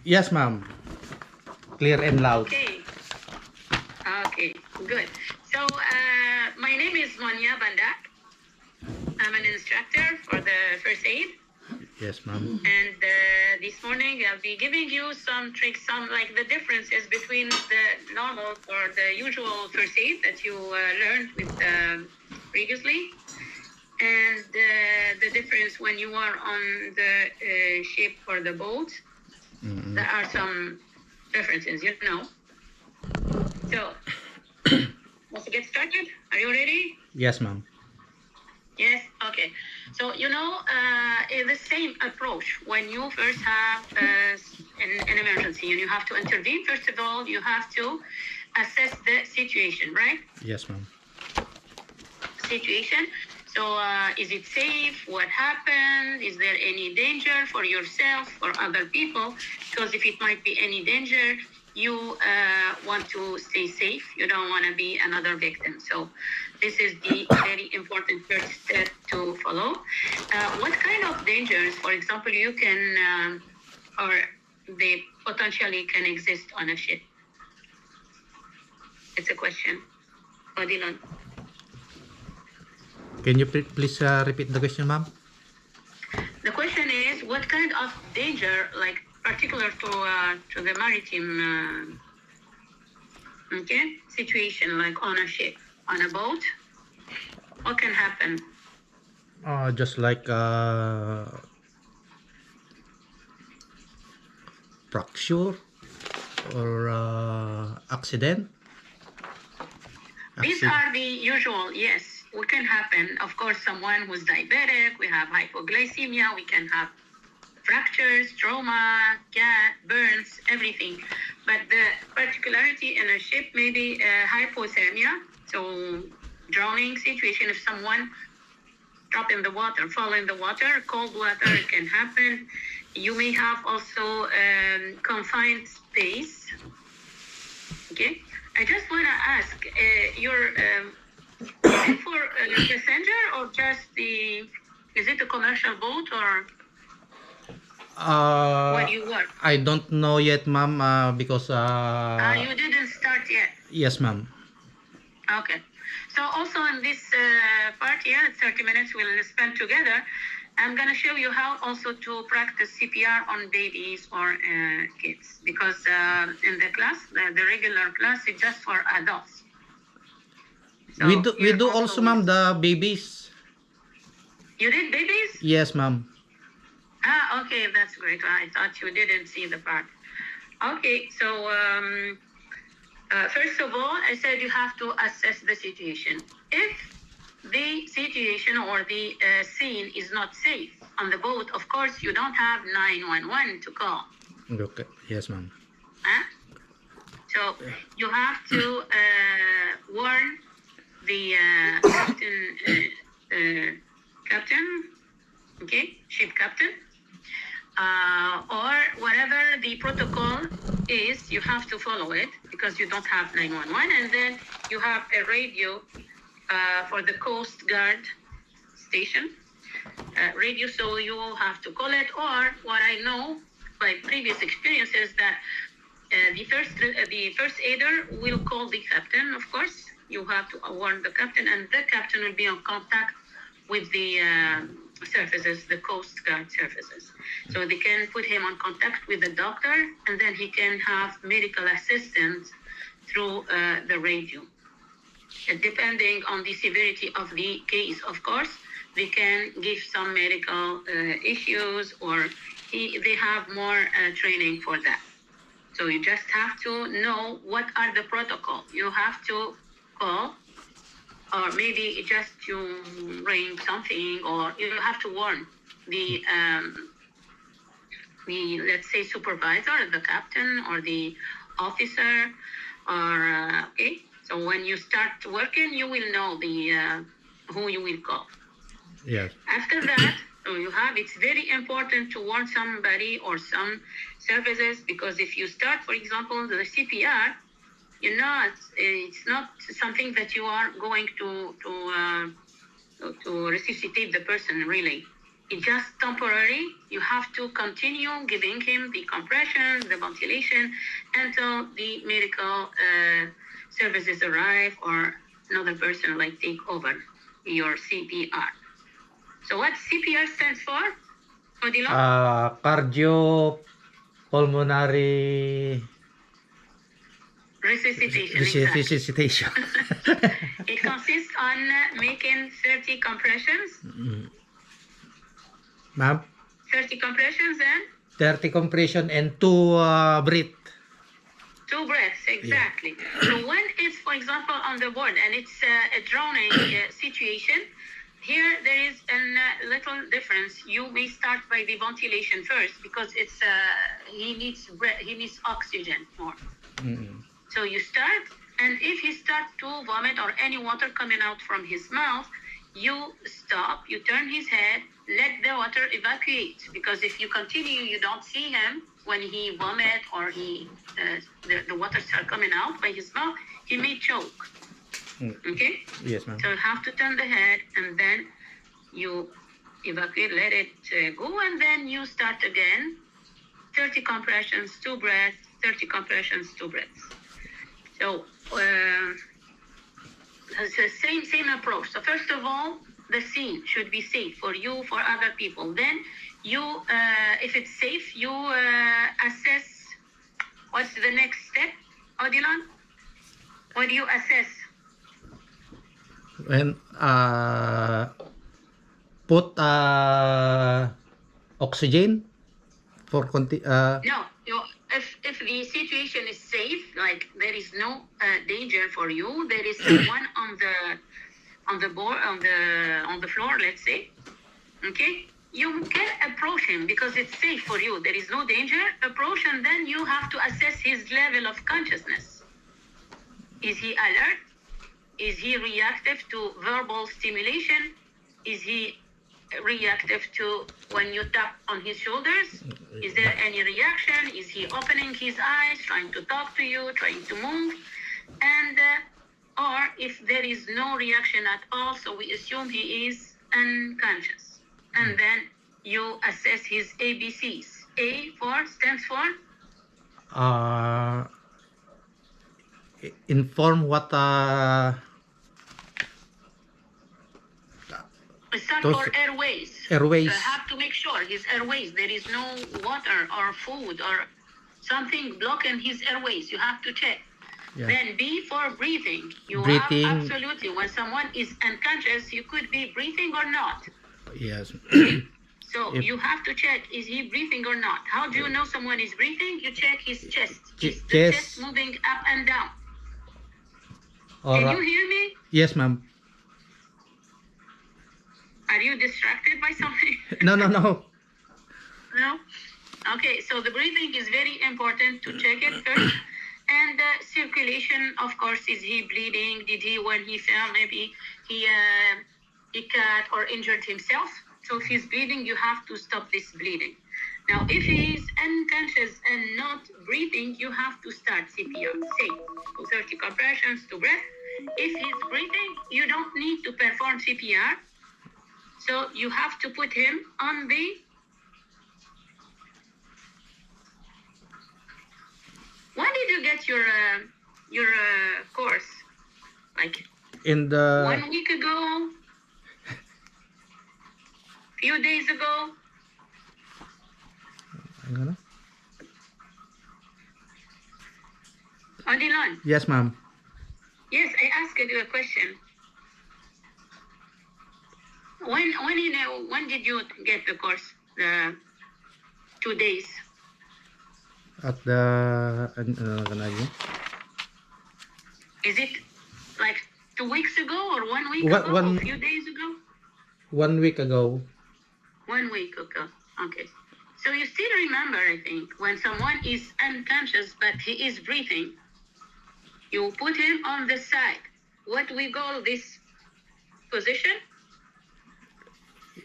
Yes, ma'am. Clear and loud. Okay. Okay, good. So my name is Monia Banda. I'm an instructor for the first aid. Yes, ma'am. And this morning I'll be giving you some tricks, some like the differences between the normal or the usual first aid that you learned with previously, and the difference when you are on the ship or the boat. There are some differences, you know. So let's get started. Are you ready? Yes, ma'am. Yes, okay. So, you know, the same approach when you first have an emergency and you have to intervene. First of all, you have to assess the situation, right? Yes, ma'am. Situation. So, is it safe? What happened? Is there any danger for yourself or other people? Because if it might be any danger, you want to stay safe. You don't want to be another victim. So this is the very important first step to follow. What kind of dangers, for example, you can or they potentially can exist on a ship? It's a question. Odilon. Can you please repeat the question, ma'am? The question is, what kind of danger, like particular to the maritime situation, like on a ship, on a boat, what can happen? Just like fracture or accident. These are the usual, yes, what can happen. Of course, someone who's diabetic, we have hypoglycemia, we can have fractures, trauma, burns, everything. But the particularity in a ship may be hypothermia, so drowning situation. If someone drop in the water, fall in the water, cold water, it can happen. You may have also confined space. Okay, I just want to ask, you're for passenger or just is it a commercial boat or where you work? I don't know yet, ma'am, because You didn't start yet. yes, ma'am. Okay. So also in this part here, 30 minutes we'll spend together. I'm going to show you how also to practice CPR on babies or kids, because in the class, the regular class is just for adults. So we do also, ma'am, the babies. You did babies? Yes, ma'am. Okay, that's great. I thought you didn't see the part. Okay, so first of all, I said you have to assess the situation. If the situation or the scene is not safe on the boat, of course, you don't have 911 to call. Okay. Yes, ma'am. So you have to warn the captain, okay, ship captain, or whatever the protocol is, you have to follow it because you don't have 911, and then you have a radio for the Coast Guard station radio, so you have to call it. Or what I know by previous experiences that the first aider will call the captain. Of course, you have to warn the captain, and the captain will be in contact with the services, the Coast Guard services. So they can put him on contact with the doctor, and then he can have medical assistance through the radio. Depending on the severity of the case, of course, they can give some medical issues, or they have more training for that. So you just have to know what are the protocol. You have to call, or maybe just you ring something, or you have to warn the let's say supervisor, the captain, or the officer, or okay. So when you start working, you will know the who you will call. Yes. After that, so it's very important to warn somebody or some services, because if you start, for example, the CPR, it's not something that you are going to resuscitate the person, really. It's just temporary. You have to continue giving him the compressions, the ventilation, until the medical services arrive or another person like take over your CPR. So what CPR stands for, Odilo? Cardiopulmonary Resuscitation, exactly. resuscitation. It consists on making 30 compressions, Ma'am, 30 compressions and 30 compression and 2 breath. 2 breaths, exactly. So when it's, for example, on the board and it's a drowning situation, here there is a little difference. You may start by the ventilation first because it's he needs oxygen more. So you start, and if he starts to vomit or any water coming out from his mouth, you stop, you turn his head, let the water evacuate. Because if you continue, you don't see him when he vomit or the water start coming out by his mouth, he may choke. Okay? Yes, ma'am. So you have to turn the head, and then you evacuate, let it go, and then you start again. 30 compressions, 2 breaths, 30 compressions, 2 breaths. So it's the same approach. So first of all, the scene should be safe for you, for other people. Then you, if it's safe, you assess what's the next step, Odilon? What do you assess? And put oxygen for No, if the situation is safe, like there is no danger for you, there is someone on the board on the floor, let's say, okay, you can approach him because it's safe for you. There is no danger. Approach, and then you have to assess his level of consciousness. Is he alert? Is he reactive to verbal stimulation? Is he reactive to when you tap on his shoulders? Is there any reaction? Is he opening his eyes, trying to talk to you, trying to move? And or if there is no reaction at all, so we assume he is unconscious. And then you assess his ABCs. A stands for? Inform what Start those for airways. airways. You have to make sure his airways, there is no water or food or something blocking his airways. You have to check. Yeah. Then B for breathing. You Breathing. have absolutely, when someone is unconscious, you could be breathing or not. Yes. So If- you have to check, is he breathing or not? How do you know someone is breathing? You check his chest. Is the Chest. chest moving up and down? Or, Can you hear me? yes, ma'am. Are you distracted by something? No. No? Okay, so the breathing is very important to check it first. And circulation, of course, is he bleeding? Did he, when he fell, maybe he cut or injured himself? So if he's bleeding, you have to stop this bleeding. Now, if he's unconscious and not breathing, you have to start CPR. Say, 30 compressions to breath. If he's breathing, you don't need to perform CPR. So you have to put him on the when did you get your course? Like In the 1 week ago? Few days ago? ano? Odilon? Yes, ma'am. Yes, I asked you a question. When did you get the course? 2 days. At the Is it like 2 weeks ago or 1 week What- ago? one- Or a few days ago? 1 week ago. 1 week ago. Okay. So you still remember, I think, when someone is unconscious but he is breathing, you put him on the side. What we call this position?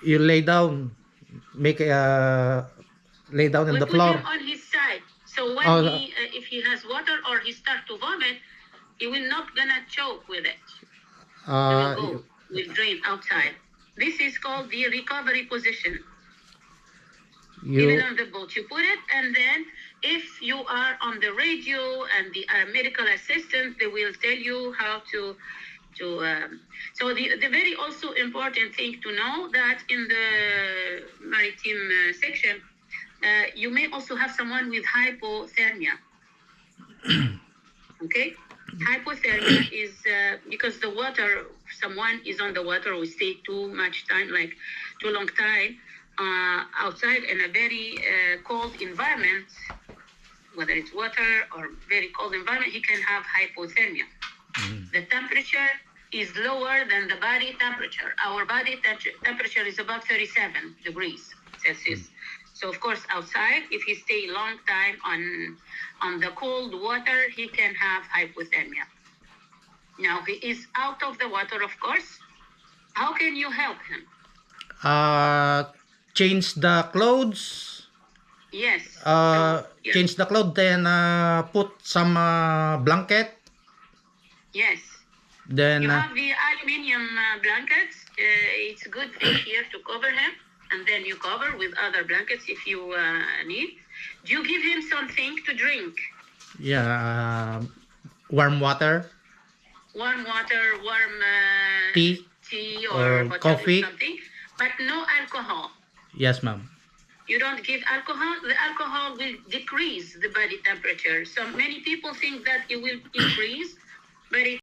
You lay down. Make lay down on We the put floor. him on his side. So when Oh, he, if he has water or he start to vomit, he will not gonna choke with it. He will go, will drain outside. This is called the recovery position. Even on the boat, you put it, and then if you are on the radio and the medical assistant, they will tell you how to. So the very also important thing to know that in the maritime section, you may also have someone with hypothermia. Okay, hypothermia is because the water, someone is on the water or stay too much time, like too long time outside in a very cold environment, whether it's water or very cold environment, he can have hypothermia. The temperature is lower than the body temperature. Our body temperature is about 37 degrees Celsius. So of course, outside, if he stay long time on the cold water, he can have hypothermia. Now he is out of the water, of course. How can you help him? Change the clothes. Yes. Change the clothes, then put some blanket. Yes. Then you have the aluminium blankets. It's a good thing here to cover him, and then you cover with other blankets if you need. Do you give him something to drink? Yeah, warm water. Warm water, warm tea or coffee. Something, but no alcohol. Yes, ma'am. You don't give alcohol. The alcohol will decrease the body temperature. So many people think that it will increase, but it